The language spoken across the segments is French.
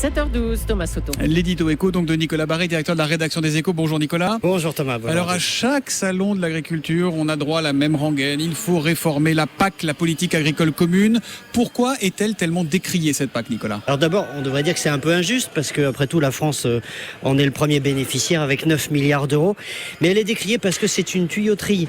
7h12, Thomas Soto. L'édito éco donc de Nicolas Barré, directeur de la rédaction des Échos. Bonjour Nicolas. Bonjour Thomas. Alors à chaque salon de l'agriculture, on a droit à la même rengaine. Il faut réformer la PAC, la politique agricole commune. Pourquoi est-elle tellement décriée cette PAC, Nicolas ? Alors d'abord, on devrait dire que c'est un peu injuste parce qu'après tout, la France en est le premier bénéficiaire avec 9 milliards d'euros. Mais elle est décriée parce que c'est une tuyauterie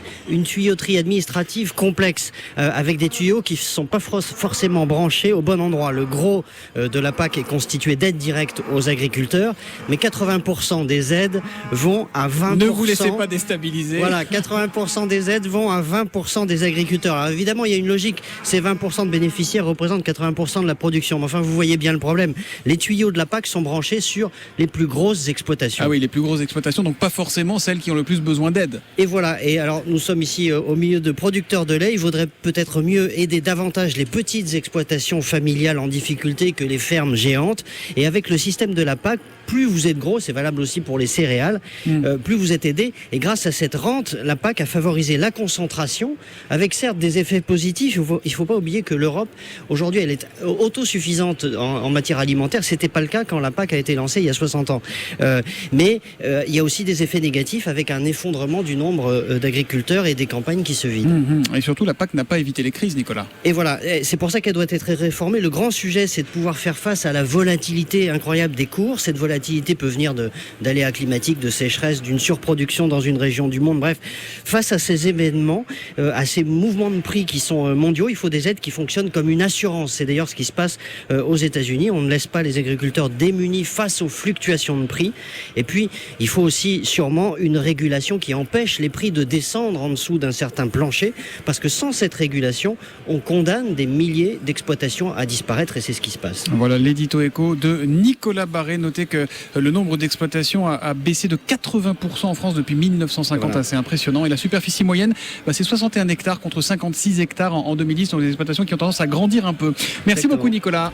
administrative complexe avec des tuyaux qui ne sont pas forcément branchés au bon endroit. Le gros de la PAC est constitué d'aides directes aux agriculteurs, mais 80% des aides vont à 20%. Ne vous laissez pas déstabiliser. Voilà, 80% des aides vont à 20% des agriculteurs. Alors évidemment, il y a une logique. Ces 20% de bénéficiaires représentent 80% de la production. Mais enfin, vous voyez bien le problème. Les tuyaux de la PAC sont branchés sur les plus grosses exploitations. Ah oui, les plus grosses exploitations, donc pas forcément celles qui ont le plus besoin d'aide. Et voilà. Et alors, nous sommes ici au milieu de producteurs de lait. Il vaudrait peut-être mieux aider davantage les petites exploitations familiales en difficulté que les fermes géantes. Et avec le système de la PAC, plus vous êtes gros, c'est valable aussi pour les céréales, plus vous êtes aidé. Et grâce à cette rente, la PAC a favorisé la concentration, avec certes des effets positifs. Il ne faut pas oublier que l'Europe, aujourd'hui, elle est autosuffisante en matière alimentaire. Ce n'était pas le cas quand la PAC a été lancée il y a 60 ans. Mais il y a aussi des effets négatifs avec un effondrement du nombre d'agriculteurs et des campagnes qui se vident. Et surtout, la PAC n'a pas évité les crises, Nicolas. Et voilà, c'est pour ça qu'elle doit être réformée. Le grand sujet, c'est de pouvoir faire face à la volatilité incroyable des cours. Cette volatilité peut venir d'aléas climatiques, de sécheresse, d'une surproduction dans une région du monde. Bref, face à ces événements, à ces mouvements de prix qui sont mondiaux, il faut des aides qui fonctionnent comme une assurance. C'est d'ailleurs ce qui se passe aux États-Unis. On ne laisse pas les agriculteurs démunis face aux fluctuations de prix. Et puis, il faut aussi sûrement une régulation qui empêche les prix de descendre en dessous d'un certain plancher, parce que sans cette régulation, on condamne des milliers d'exploitations à disparaître, et c'est ce qui se passe. Voilà l'édito éco de Nicolas Barré. Notez que le nombre d'exploitations a baissé de 80% en France depuis 1950, voilà. Assez impressionnant. Et la superficie moyenne, c'est 61 hectares contre 56 hectares en 2010. Donc des exploitations qui ont tendance à grandir un peu. Merci beaucoup Nicolas.